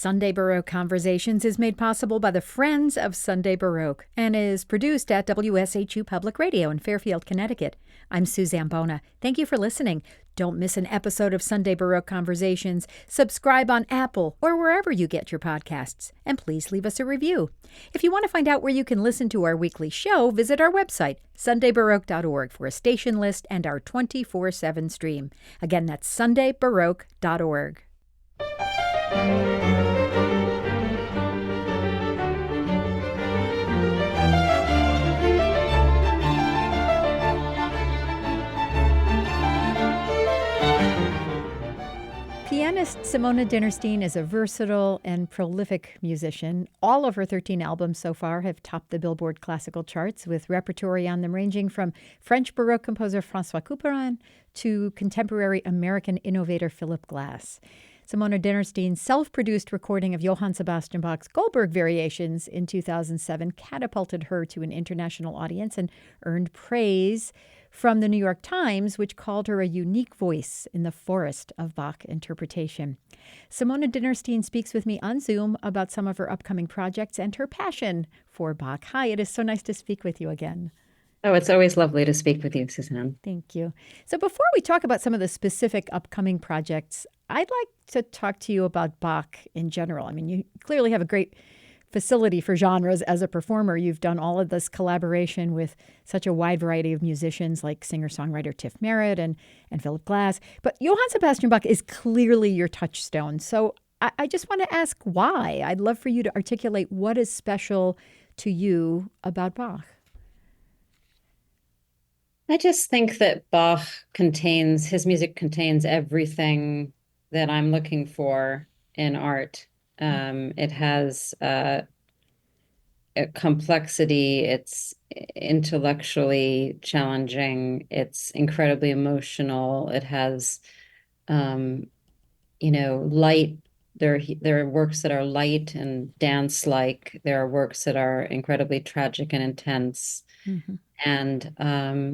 Sunday Baroque Conversations is made possible by the Friends of Sunday Baroque and is produced at WSHU Public Radio in Fairfield, Connecticut. I'm Suzanne Bona. Thank you for listening. Don't miss an episode of Sunday Baroque Conversations. Subscribe on Apple or wherever you get your podcasts. And please leave us a review. If you want to find out where you can listen to our weekly show, visit our website, sundaybaroque.org, for a station list and our 24/7 stream. Again, that's sundaybaroque.org. Pianist Simone Dinnerstein is a versatile and prolific musician. All of her 13 albums so far have topped the Billboard classical charts, with repertory on them ranging from French Baroque composer François Couperin to contemporary American innovator Philip Glass. Simone Dinnerstein's self-produced recording of Johann Sebastian Bach's Goldberg Variations in 2007 catapulted her to an international audience and earned praise from the New York Times, which called her a unique voice in the forest of Bach interpretation. Simone Dinnerstein speaks with me on Zoom about some of her upcoming projects and her passion for Bach. Hi, it is so nice to speak with you again. Oh, it's always lovely to speak with you, Suzanne. Thank you. So before we talk about some of the specific upcoming projects, I'd like to talk to you about Bach in general. I mean, you clearly have a great facility for genres as a performer. You've done all of this collaboration with such a wide variety of musicians like singer-songwriter Tiff Merritt and Philip Glass. But Johann Sebastian Bach is clearly your touchstone. So I just want to ask why. I'd love for you to articulate what is special to you about Bach. I just think that his music contains everything that I'm looking for in art. It has a complexity, it's intellectually challenging, it's incredibly emotional, it has, light. There are works that are light and dance-like. There are works that are incredibly tragic and intense. Mm-hmm. And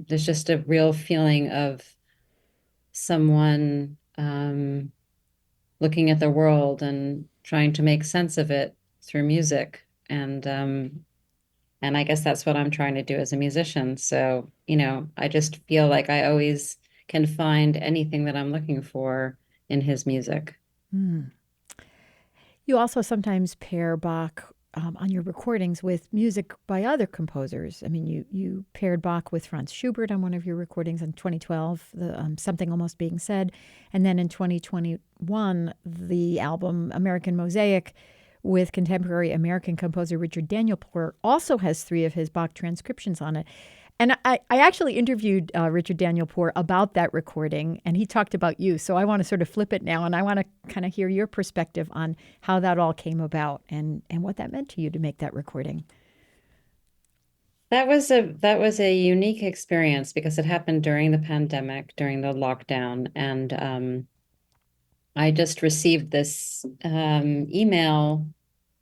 there's just a real feeling of someone looking at the world and trying to make sense of it through music. And I guess that's what I'm trying to do as a musician. So, I just feel like I always can find anything that I'm looking for in his music. Mm. You also sometimes pair Bach on your recordings with music by other composers. I mean, you paired Bach with Franz Schubert on one of your recordings in 2012, the Something Almost Being Said. And then in 2021, the album American Mosaic with contemporary American composer Richard Danielpour also has 3 of his Bach transcriptions on it. And I actually interviewed Richard Danielpour about that recording, and he talked about you. So I want to sort of flip it now, and I want to kind of hear your perspective on how that all came about and what that meant to you to make that recording. That was a unique experience because it happened during the pandemic, during the lockdown, and I just received this email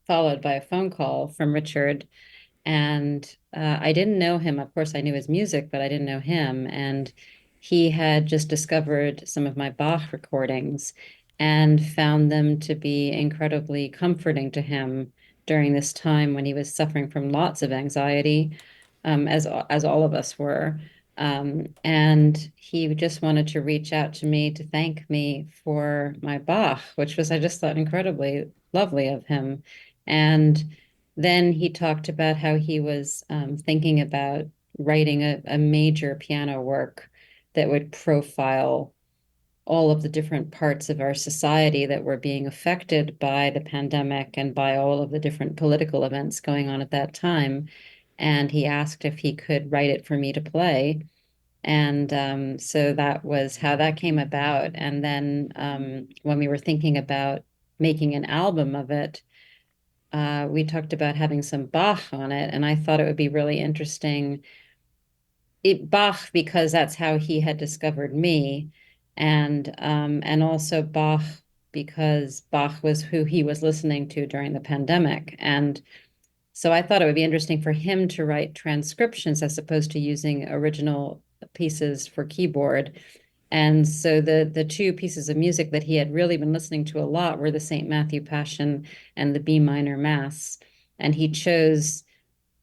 followed by a phone call from Richard. And I didn't know him. Of course, I knew his music, but I didn't know him. And he had just discovered some of my Bach recordings and found them to be incredibly comforting to him during this time when he was suffering from lots of anxiety, as all of us were. And he just wanted to reach out to me to thank me for my Bach, which was, I just thought, incredibly lovely of him. And then he talked about how he was thinking about writing a major piano work that would profile all of the different parts of our society that were being affected by the pandemic and by all of the different political events going on at that time. And he asked if he could write it for me to play. And so that was how that came about. And then when we were thinking about making an album of it, we talked about having some Bach on it, and I thought it would be really interesting. Bach, because that's how he had discovered me, and also Bach because Bach was who he was listening to during the pandemic. And so I thought it would be interesting for him to write transcriptions as opposed to using original pieces for keyboard. And so the two pieces of music that he had really been listening to a lot were the St. Matthew Passion and the B minor Mass. And he chose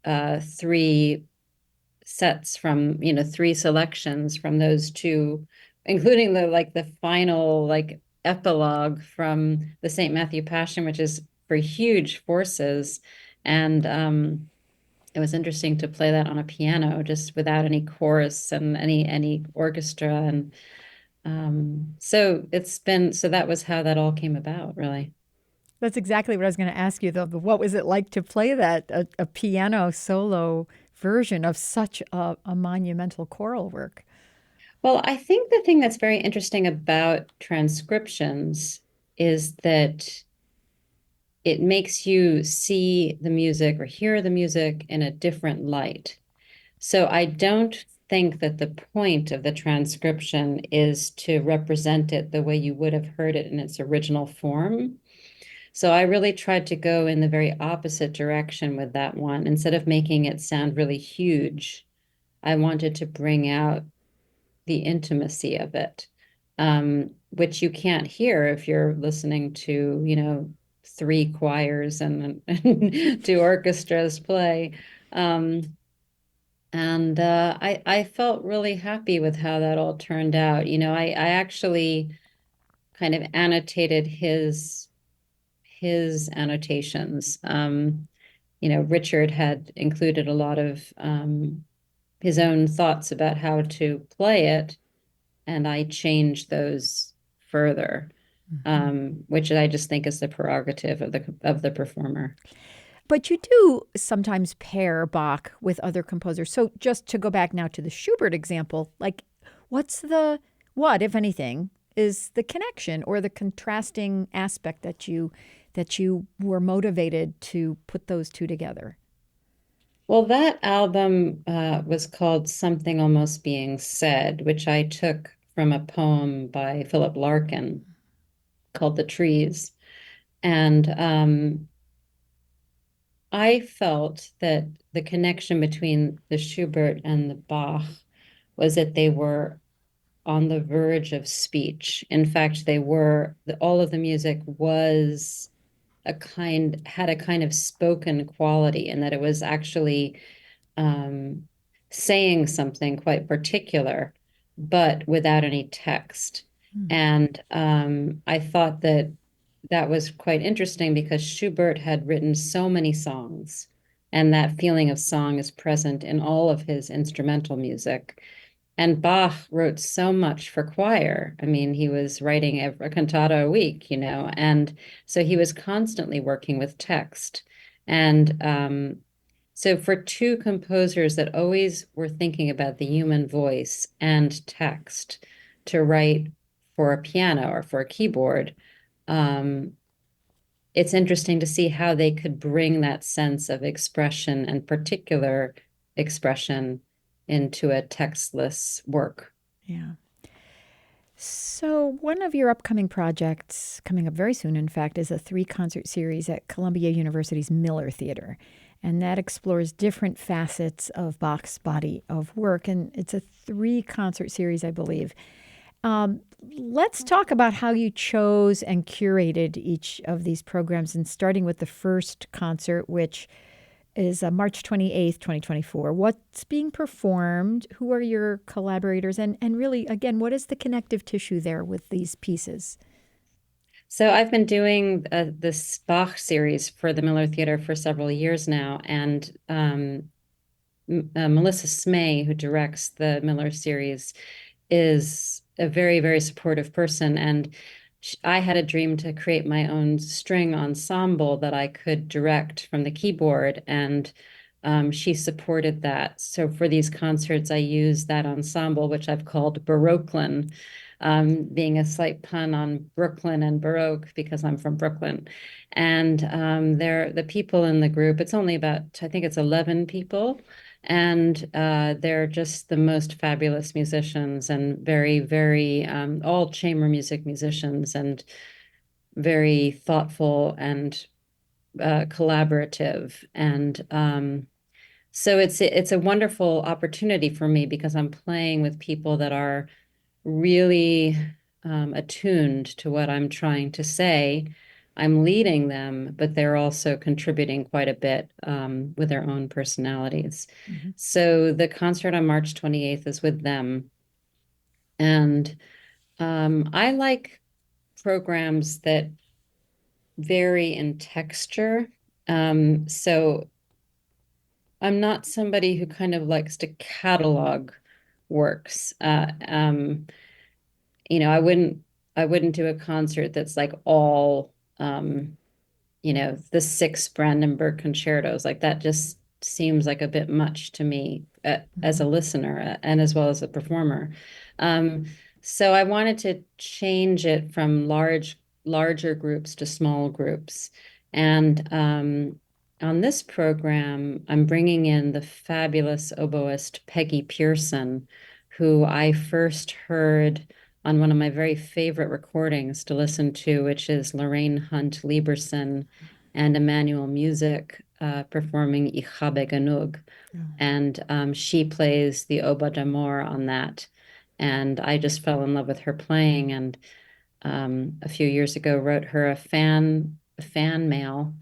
three sets from, three selections from those two, including the final epilogue from the St. Matthew Passion, which is for huge forces. And it was interesting to play that on a piano just without any chorus and any orchestra. And so that was how that all came about, really. That's exactly what I was going to ask you, though. What was it like to play that, a piano solo version of such a monumental choral work? Well, I think the thing that's very interesting about transcriptions is that it makes you see the music or hear the music in a different light. So I don't think that the point of the transcription is to represent it the way you would have heard it in its original form. So I really tried to go in the very opposite direction with that one. Instead of making it sound really huge, I wanted to bring out the intimacy of it, which you can't hear if you're listening to, three choirs and two orchestras play. Um, and I felt really happy with how that all turned out. I actually kind of annotated his annotations. Richard had included a lot of his own thoughts about how to play it, and I changed those further, Mhm. which I just think is the prerogative of the performer. But you do sometimes pair Bach with other composers. So just to go back now to the Schubert example, like what, if anything, is the connection or the contrasting aspect that you were motivated to put those two together? Well, that album was called Something Almost Being Said, which I took from a poem by Philip Larkin called The Trees. And I felt that the connection between the Schubert and the Bach was that they were on the verge of speech. In fact, all of the music had a kind of spoken quality, and that it was actually um, saying something quite particular, but without any text. Hmm. And I thought that that was quite interesting because Schubert had written so many songs, and that feeling of song is present in all of his instrumental music. And Bach wrote so much for choir. I mean, he was writing a cantata a week, and so he was constantly working with text. And so for two composers that always were thinking about the human voice and text to write for a piano or for a keyboard, um, it's interesting to see how they could bring that sense of expression and particular expression into a textless work. Yeah. So, one of your upcoming projects, coming up very soon, in fact, is a 3 concert series at Columbia University's Miller Theater. And that explores different facets of Bach's body of work. And it's a 3 concert series, I believe. Um, let's talk about how you chose and curated each of these programs, and starting with the first concert, which is March 28th, 2024. What's being performed? Who are your collaborators? And really, again, what is the connective tissue there with these pieces? So I've been doing this Bach series for the Miller Theater for several years now, and Melissa Smay, who directs the Miller series, is a very, very supportive person. And I had a dream to create my own string ensemble that I could direct from the keyboard. And she supported that. So for these concerts, I use that ensemble, which I've called Baroquelin, being a slight pun on Brooklyn and Baroque because I'm from Brooklyn. And they're the people in the group. It's only about, I think it's 11 people. And they're just the most fabulous musicians and very, very all chamber music musicians and very thoughtful and collaborative. And so it's a wonderful opportunity for me because I'm playing with people that are really attuned to what I'm trying to say. I'm leading them, but they're also contributing quite a bit with their own personalities. Mhm. So the concert on March 28th is with them. And I like programs that vary in texture. So I'm not somebody who kind of likes to catalog works. I wouldn't do a concert that's like all the six Brandenburg concertos. Like that just seems like a bit much to me as a Mhm. listener and as well as a performer. Um, so I wanted to change it from larger groups to small groups. And on this program, I'm bringing in the fabulous oboist Peggy Pearson, who I first heard on one of my very favorite recordings to listen to, which is Lorraine Hunt Lieberson and Emmanuel Music performing Ich habe genug. Oh. And she plays the Oboe d'Amore on that. And I just fell in love with her playing. And a few years ago, wrote her a fan mail.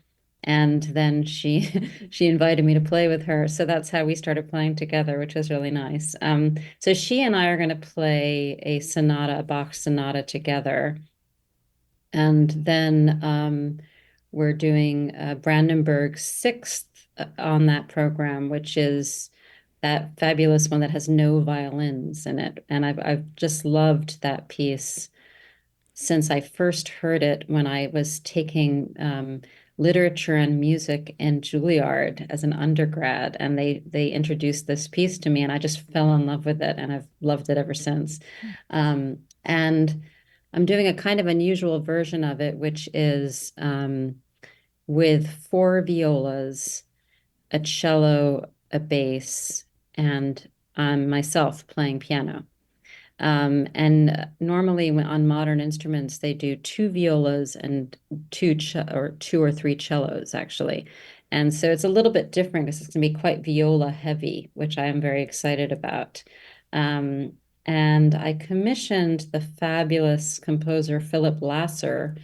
And then she she invited me to play with her. So that's how we started playing together, which was really nice. So she and I are going to play a Bach sonata together. And then we're doing Brandenburg's sixth on that program, which is that fabulous one that has no violins in it. And I've just loved that piece since I first heard it when I was taking literature and music in Juilliard as an undergrad, and they introduced this piece to me, and I just fell in love with it, and I've loved it ever since. And I'm doing a kind of unusual version of it, which is with four violas, a cello, a bass, and myself playing piano. And normally on modern instruments, they do two violas and two or three cellos, actually. And so it's a little bit different because it's going to be quite viola heavy, which I am very excited about. Um, and I commissioned the fabulous composer Philip Lasser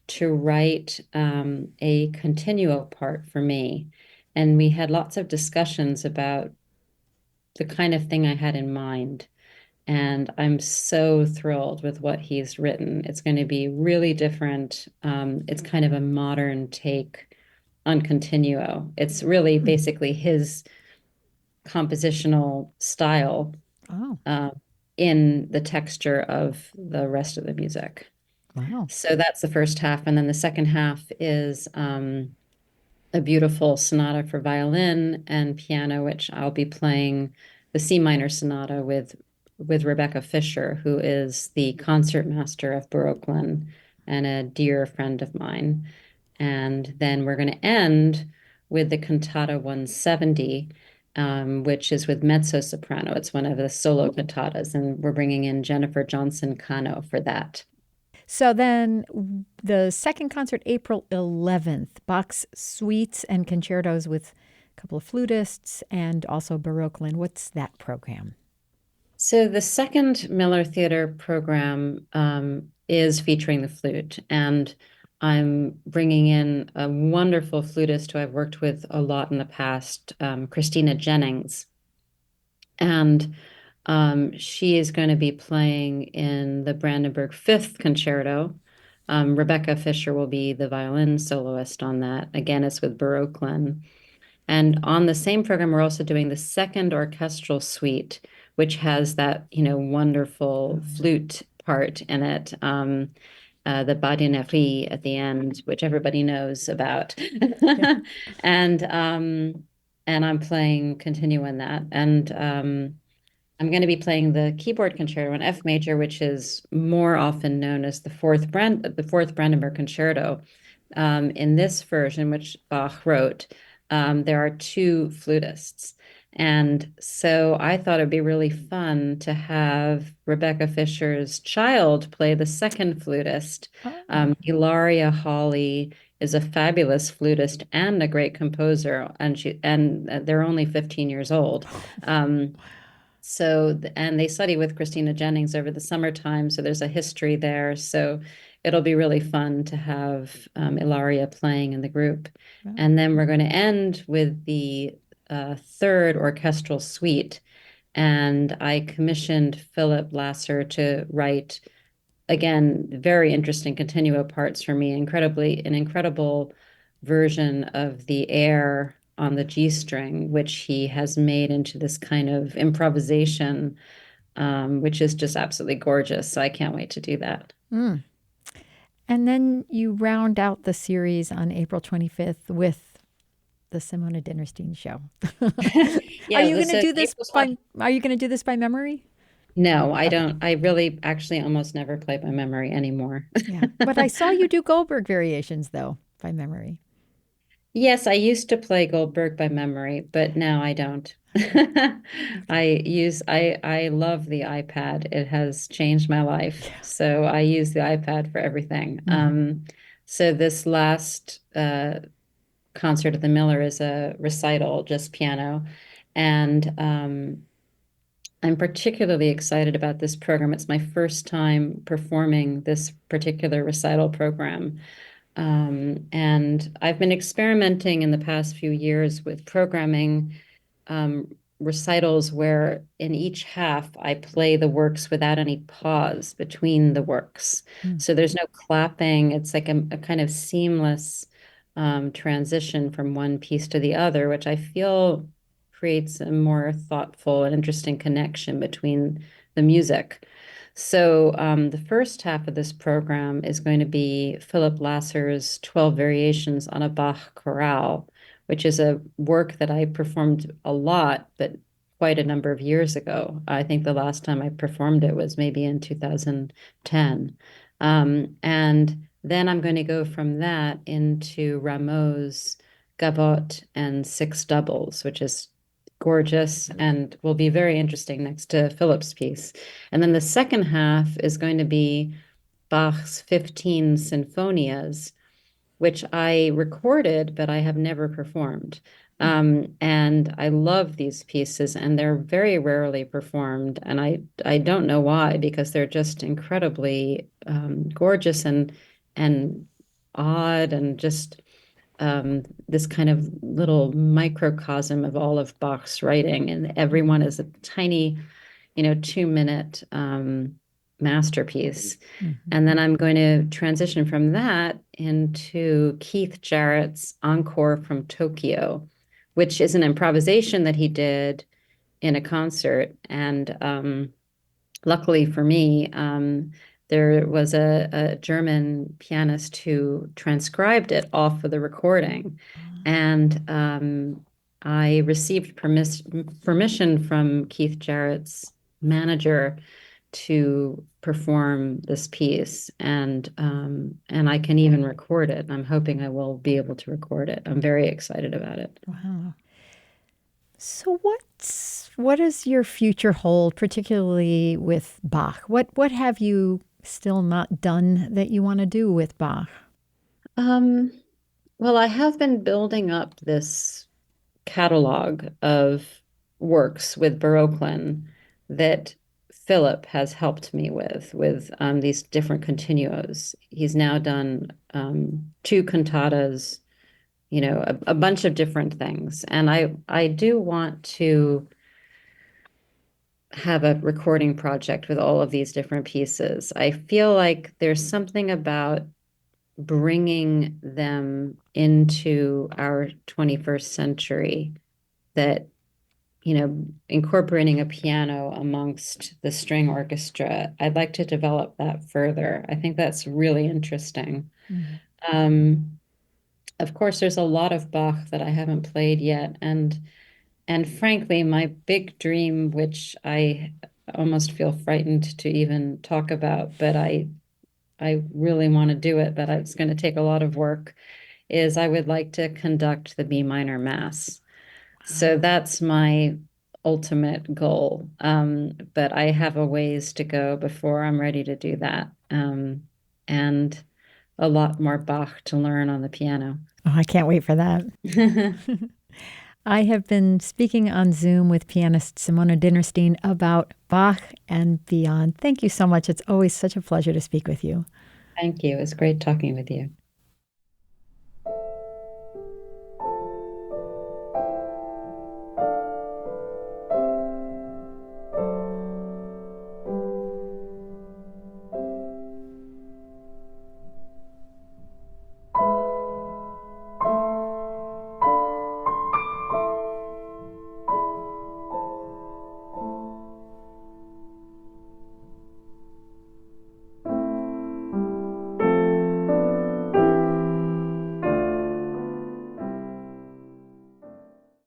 to write a continuo part for me. And we had lots of discussions about the kind of thing I had in mind. And I'm so thrilled with what he's written. It's going to be really different. It's kind of a modern take on continuo. It's really Hmm. basically his compositional style Oh, uh, in the texture of the rest of the music. wow. So that's the first half. And then the second half is a beautiful sonata for violin and piano, which I'll be playing the C minor sonata with Rebecca Fisher, who is the concertmaster of Baroque and a dear friend of mine. And then we're going to end with the Cantata 170, which is with mezzo soprano. It's one of the solo cantatas, and we're bringing in Jennifer Johnson Cano for that. So then the second concert, April 11th, Bach's suites and concertos with a couple of flutists and also Baroque. What's that program? So the second Miller Theater program is featuring the flute, and I'm bringing in a wonderful flutist who I've worked with a lot in the past, Christina Jennings, and she is going to be playing in the Brandenburg Fifth Concerto. Rebecca Fisher will be the violin soloist on that. Again, it's with Baroque. And on the same program, we're also doing the second orchestral suite, which has that, wonderful Oh, yeah. flute part in it, the badinerie at the end, which everybody knows about. Yeah. And and I'm playing continue in that. And I'm going to be playing the keyboard concerto in F major, which is more often known as the fourth Brandenburg Concerto. In this version, which Bach wrote, there are two flutists. And so I thought it'd be really fun to have Rebecca Fisher's child play the second flutist. Oh, Ilaria Hawley is a fabulous flutist and a great composer, and they're only 15 years old. Um, So, and they study with Christina Jennings over the summertime, so there's a history there. So it'll be really fun to have Ilaria playing in the group. Wow. And then we're going to end with the third orchestral suite. And I commissioned Philip Lasser to write, again, very interesting continuo parts for me, an incredible version of the air on the G string, which he has made into this kind of improvisation, which is just absolutely gorgeous. So I can't wait to do that. Mm. And then you round out the series on April 25th with the Simone Dinnerstein show. Are Yeah, you going this to is do this April's by Are you going to do this by memory? No, I Okay. don't. I really actually almost never play by memory anymore. Yeah. But I saw you do Goldberg variations though by memory. Yes, I used to play Goldberg by memory, but now I don't. Okay. I love the iPad. It has changed my life. So I use the iPad for everything. Hmm. So this last concert at the Miller is a recital, just piano. And I'm particularly excited about this program. It's my first time performing this particular recital program. And I've been experimenting in the past few years with programming um, recitals where in each half I play the works without any pause between the works. Mm. So there's no clapping. It's like a kind of seamless transition from one piece to the other, which I feel creates a more thoughtful and interesting connection between the music. So the first half of this program is going to be Philip Lasser's 12 Variations on a Bach Chorale, which is a work that I performed a lot, but quite a number of years ago. I think the last time I performed it was maybe in 2010. And then I'm going to go from that into Rameau's Gavotte and Six Doubles, which is gorgeous and will be very interesting next to Philip's piece. And then the second half is going to be Bach's 15 Sinfonias, which I recorded, but I have never performed. And I love these pieces, and they're very rarely performed. And I don't know why, because they're just incredibly gorgeous and odd, and just this kind of little microcosm of all of Bach's writing. And everyone is a tiny, 2-minute masterpiece. Mhm. And then I'm going to transition from that into Keith Jarrett's Encore from Tokyo, which is an improvisation that he did in a concert. And luckily for me, there was a German pianist who transcribed it off of the recording. And I received permission from Keith Jarrett's manager to perform this piece, and I can even record it. I'm hoping I will be able to record it. I'm very excited about it. Wow. So what does your future hold, particularly with Bach? What have you still not done that you want to do with Bach? Um, well, I have been building up this catalog of works with Baroque that Philip has helped me with these different continuos. He's now done two cantatas, a bunch of different things. And I do want to have a recording project with all of these different pieces. I feel like there's something about bringing them into our 21st century that, incorporating a piano amongst the string orchestra. I'd like to develop that further. I think that's really interesting. Mm. Um, of course, there's a lot of Bach that I haven't played yet, and frankly, my big dream, which I almost feel frightened to even talk about, but I really want to do it, but it's going to take a lot of work, is I would like to conduct the B minor mass. So Wow. that's my ultimate goal. But I have a ways to go before I'm ready to do that. And a lot more Bach to learn on the piano. Oh, I can't wait for that. I have been speaking on Zoom with pianist Simone Dinnerstein about Bach and beyond. Thank you so much. It's always such a pleasure to speak with you. Thank you. It was great talking with you.